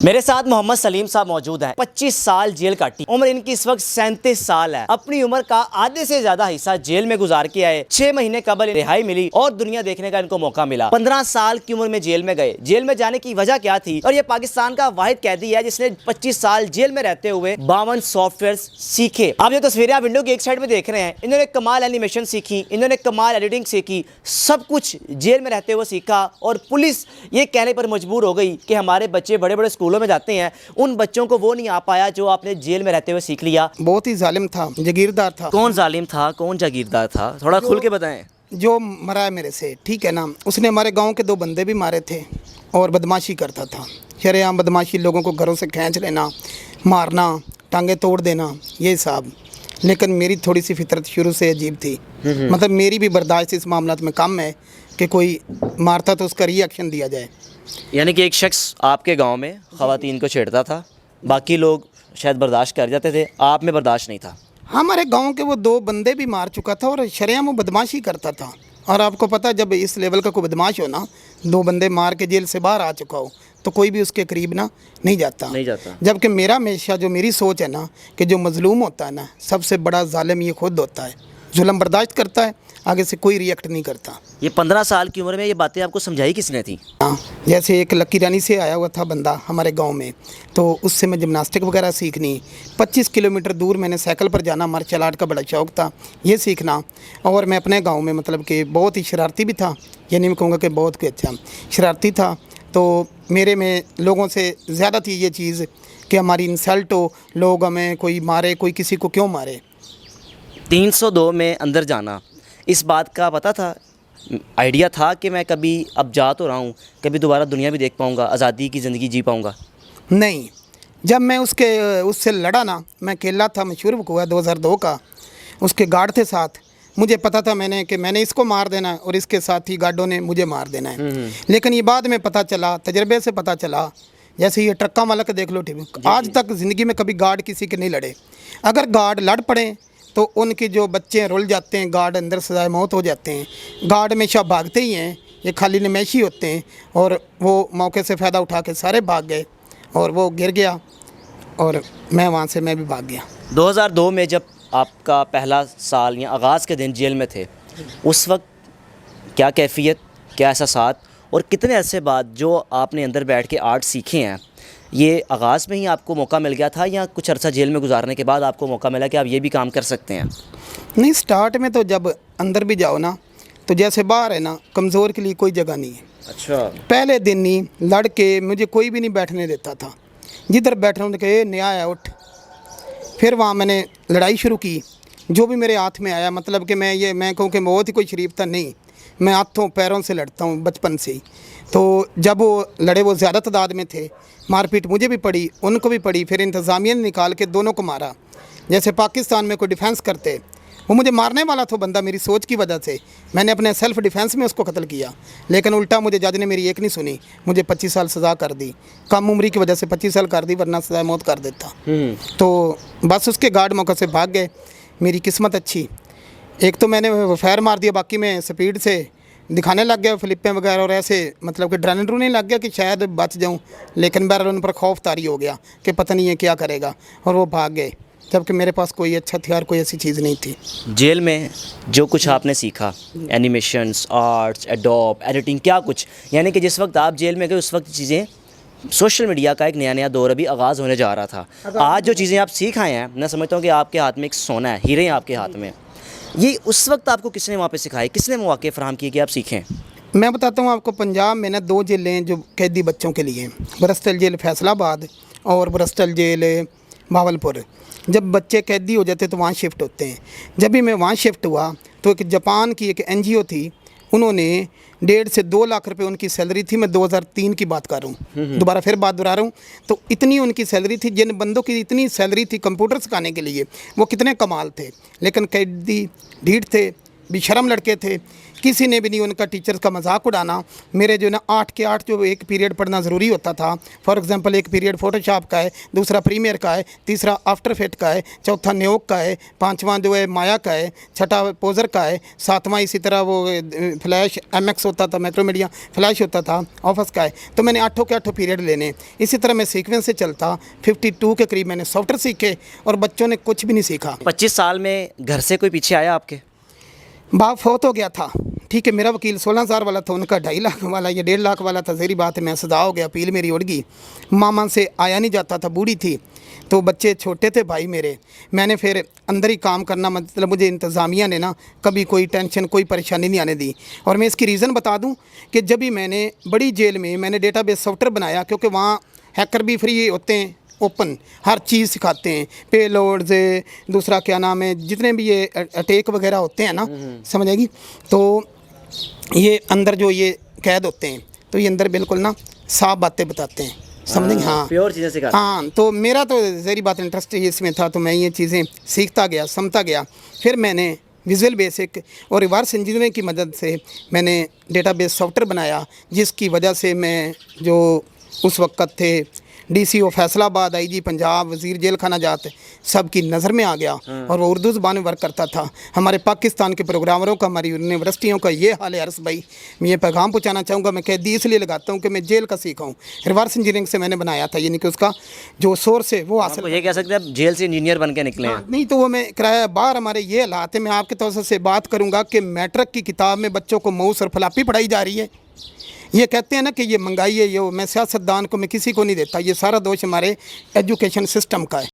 मेरे साथ मोहम्मद सलीम साहब मौजूद हैं। 25 साल जेल काटी, उम्र इनकी इस वक्त 37 साल है। अपनी उम्र का आधे से ज्यादा हिस्सा जेल में गुजार के आए। 6 महीने कबल रिहाई मिली और दुनिया देखने का इनको मौका मिला। 15 साल की उम्र में जेल में गए। जेल में जाने की वजह क्या थी? और ये पाकिस्तान का वाहिद कैदी है जिसने 25 साल जेल में रहते हुए 52 सॉफ्टवेयर सीखे। आप ये तस्वीरें आप विंडो की एक साइड में देख रहे हैं। इन्होंने कमाल एनिमेशन सीखी, इन्होंने कमाल एडिटिंग सीखी, सब कुछ जेल में रहते हुए सीखा। और पुलिस ये कहने पर मजबूर हो गई कि हमारे बच्चे बड़े बड़े स्कूलों में जाते हैं, उन बच्चों को वो नहीं आ पाया जो आपने जेल में रहते हुए सीख लिया। बहुत ही जालिम था, जागीरदार था। कौन जालिम था, कौन जागीरदार था, थोड़ा खुल के बताएं। जो मरा है मेरे से, ठीक है ना, उसने हमारे गांव के 2 बंदे भी मारे थे और बदमाशी करता था। शरेआम बदमाशी, लोगों को घरों से खींच लेना, मारना, टांगे तोड़ देना, ये सब। लेकिन मेरी थोड़ी सी फितरत शुरू से अजीब थी। मतलब मेरी भी बर्दाश्त इस मामला में कम है कि कोई मारता तो उसका रिएक्शन दिया जाए। यानी कि एक शख्स आपके गांव में ख़वातीन को छेड़ता था, बाकी लोग शायद बर्दाश्त कर जाते थे, आप में बर्दाश्त नहीं था। हमारे गांव के वो 2 बंदे भी मार चुका था और शरेआम वो बदमाशी करता था। और आपको पता, जब इस लेवल का कोई बदमाश हो ना, 2 बंदे मार के जेल से बाहर आ चुका हो, तो कोई भी उसके करीब ना नहीं जाता। जबकि मेरा हमेशा जो मेरी सोच है ना, कि जो मजलूम होता है ना, सबसे बड़ा जालिम ये खुद होता है। जुल्म बर्दाश्त करता है, आगे से कोई रिएक्ट नहीं करता। ये 15 साल की उम्र में ये बातें आपको समझाई किसने थी? हाँ, जैसे एक लक्की रानी से आया हुआ था बंदा हमारे गांव में, तो उससे मैं जिम्नास्टिक वगैरह सीखनी। 25 किलोमीटर दूर मैंने साइकिल पर जाना, मार्शल आर्ट का बड़ा शौक़ था, ये सीखना। और मैं अपने गांव में मतलब कि बहुत ही शरारती भी था, ये नहीं मैं कहूँगा कि बहुत ही अच्छा शरारती था। तो मेरे में लोगों से ज़्यादा थी ये चीज़ कि हमारी इंसल्ट हो, लोग हमें कोई मारे, कोई किसी को क्यों मारे। 302 में अंदर जाना, इस बात का पता था, आइडिया था कि मैं कभी अब जा तो रहा हूँ, कभी दोबारा दुनिया भी देख पाऊँगा, आज़ादी की ज़िंदगी जी पाऊँगा? नहीं, जब मैं उससे लड़ा ना, मैं अकेला था, मशहूर हुआ 2002 का, उसके गार्ड थे साथ। मुझे पता था मैंने इसको मार देना है और इसके साथ ही गार्डों ने मुझे मार देना है। लेकिन ये बाद में पता चला, तजर्बे से पता चला। जैसे ये ट्रक्का मालक के देख लो, टीवी आज तक ज़िंदगी में कभी गार्ड किसी के नहीं लड़े। अगर गार्ड लड़ पड़े तो उनके जो बच्चे रुल जाते हैं, गार्ड अंदर सजाए मौत हो जाते हैं। गार्ड हमेशा भागते ही हैं, ये खाली नमैशी होते हैं। और वो मौके से फ़ायदा उठा के सारे भाग गए और वो गिर गया और मैं भी भाग गया। 2002 में जब आपका पहला साल या आगाज़ के दिन जेल में थे, उस वक्त क्या कैफियत, क्या एहसासात, और कितने अरसे बाद जो आपने अंदर बैठ के आर्ट सीखे हैं, ये आगाज़ में ही आपको मौका मिल गया था या कुछ अर्सा जेल में गुजारने के बाद आपको मौका मिला कि आप ये भी काम कर सकते हैं? नहीं, स्टार्ट में तो जब अंदर भी जाओ ना, तो जैसे बाहर है ना, कमज़ोर के लिए कोई जगह नहीं है। अच्छा। पहले दिन ही लड़ के मुझे कोई भी नहीं बैठने देता था। जिधर बैठ रहा हूँ कि नया आया उठ। फिर वहाँ मैंने लड़ाई शुरू की, जो भी मेरे हाथ में आया। मतलब कि मैं कहूँ कि बहुत ही कोई शरीफ था नहीं, मैं हाथों पैरों से लड़ता हूँ बचपन से ही। तो जब वो लड़े, वो ज़्यादा तादाद में थे, मारपीट मुझे भी पड़ी, उनको भी पड़ी। फिर इंतज़ामिया ने निकाल के दोनों को मारा। जैसे पाकिस्तान में कोई डिफेंस करते, वो मुझे मारने वाला था बंदा, मेरी सोच की वजह से मैंने अपने सेल्फ़ डिफेंस में उसको कत्ल किया। लेकिन उल्टा मुझे जज ने मेरी एक नहीं सुनी, मुझे 25 साल सज़ा कर दी। कम उम्री की वजह से 25 साल कर दी, वरना सज़ा मौत कर देता। तो बस उसके गार्ड मौके से भाग गए। मेरी किस्मत अच्छी, एक तो मैंने फायर मार दिया, बाकी मैं स्पीड से दिखाने लग गया फ्लिपें वगैरह, और ऐसे मतलब कि डरने लग गया कि शायद बच जाऊं। लेकिन बहरहाल उन पर खौफ तारी हो गया कि पता नहीं है क्या करेगा, और वो भाग गए। जबकि मेरे पास कोई अच्छा हथियार, कोई ऐसी चीज़ नहीं थी। जेल में जो कुछ आपने सीखा, एनिमेशंस, आर्ट्स, एडोब, एडिटिंग, क्या कुछ, यानी कि जिस वक्त आप जेल में गए उस वक्त चीज़ें, सोशल मीडिया का एक नया नया दौर अभी आगाज़ होने जा रहा था। आज जो चीज़ें आप सीख आए हैं, मैं समझता हूँ कि आपके हाथ में एक सोना है, हीरे हैं आपके हाथ में। ये उस वक्त आपको किसने वहाँ पे सिखाए, किसने मौके फराहम किए कि आप सीखें? मैं बताता हूँ आपको, पंजाब में ना 2 जेलें हैं जो कैदी बच्चों के लिए, ब्रस्टल जेल फैसलाबाद और ब्रस्टल जेल भावलपुर। जब बच्चे कैदी हो जाते तो वहाँ शिफ्ट होते हैं। जब भी मैं वहाँ शिफ्ट हुआ तो एक जापान की एक NGO थी, उन्होंने 1.5 से 2 लाख रुपए उनकी सैलरी थी। मैं 2003 की बात कर रहा हूँ, दोबारा फिर बात दोहरा रहा हूँ। तो इतनी उनकी सैलरी थी, जिन बंदों की इतनी सैलरी थी कंप्यूटर सिखाने के लिए, वो कितने कमाल थे। लेकिन कैदी ढीठ थे, बेशर्म लड़के थे। किसी ने भी नहीं उनका टीचर्स का मजाक उड़ाना। मेरे जो ना 8 के 8 जो एक पीरियड पढ़ना ज़रूरी होता था, फॉर एग्जांपल एक पीरियड फोटोशॉप का है, दूसरा प्रीमियर का है, तीसरा आफ्टर इफेक्ट का है, चौथा न्योग का है, पांचवा जो है माया का है, छठा पोजर का है, सातवां इसी तरह वो फ्लैश MX होता था, मैक्रोमीडिया फ्लैश होता था, ऑफिस का है। तो मैंने 8 के 8 पीरियड लेने। इसी तरह मैं सीक्वेंस से चलता। 52 के करीब मैंने सॉफ्टवेयर सीखे और बच्चों ने कुछ भी नहीं सीखा। 25 साल में घर से कोई पीछे आया आपके? बाप फौत हो गया था, ठीक है। मेरा वकील 16,000 वाला था, उनका 2.5 लाख वाला, ये 1.5 लाख वाला था। ज़हरी बात है, मैं सजा हो गया, अपील मेरी उड़ गई। मामा से आया नहीं जाता था, बूढ़ी थी, तो बच्चे छोटे थे भाई मेरे। मैंने फिर अंदर ही काम करना, मतलब मुझे इंतज़ामिया ने ना कभी कोई टेंशन कोई परेशानी नहीं आने दी। और मैं इसकी रीज़न बता दूं कि जब भी मैंने बड़ी जेल में मैंने डेटाबेस सॉफ्टवेयर बनाया, क्योंकि वहाँ हैकर भी फ्री होते हैं, ओपन हर चीज़ सिखाते हैं, पेलोड्स, दूसरा क्या नाम है, जितने भी ये अटैक वगैरह होते हैं ना, समझ आएगी। तो ये अंदर जो ये कैद होते हैं, तो ये अंदर बिल्कुल ना साफ बातें बताते हैं, समझेंगे। हाँ, प्योर चीज़ें सिखाते हैं। हाँ, तो मेरा तो ज़हरी बात इंटरेस्ट इसमें था, तो मैं ये चीज़ें सीखता गया, समझता गया। फिर मैंने विजुअल बेसिक और रिवर्स इंजीनियरिंग की मदद से मैंने डेटाबेस सॉफ्टवेयर बनाया, जिसकी वजह से मैं जो उस वक्त थे DCO फैसलाबाद, IG पंजाब, वज़ीर जेल खाना जात, सब की नज़र में आ गया। और वो उर्दू ज़बान में वर्क करता था। हमारे पाकिस्तान के प्रोग्रामरों का, हमारी यूनिवर्सिटियों का ये हाल है। अर्स भाई, मैं ये पैगाम पहुँचाना चाहूँगा, मैं कैदी इसलिए लगाता हूँ कि मैं जेल का सीखा हूँ। रिवर्स इंजीनियरिंग से मैंने बनाया था, यानी कि उसका जो सोर्स है वो हासिल। तो ये कह सकते हैं आप जेल से इंजीनियर बन के निकले हैं? नहीं, तो वो मैं कराया बाहर। हमारे ये हालात है, मैं आपके तौर से बात करूँगा कि मैट्रिक की किताब में बच्चों को माउस और फ्लॉपी पढ़ाई जा रही है। ये कहते हैं ना कि ये महंगाई है, ये मैं सियासतदान को, मैं किसी को नहीं देता, ये सारा दोष हमारे एजुकेशन सिस्टम का है।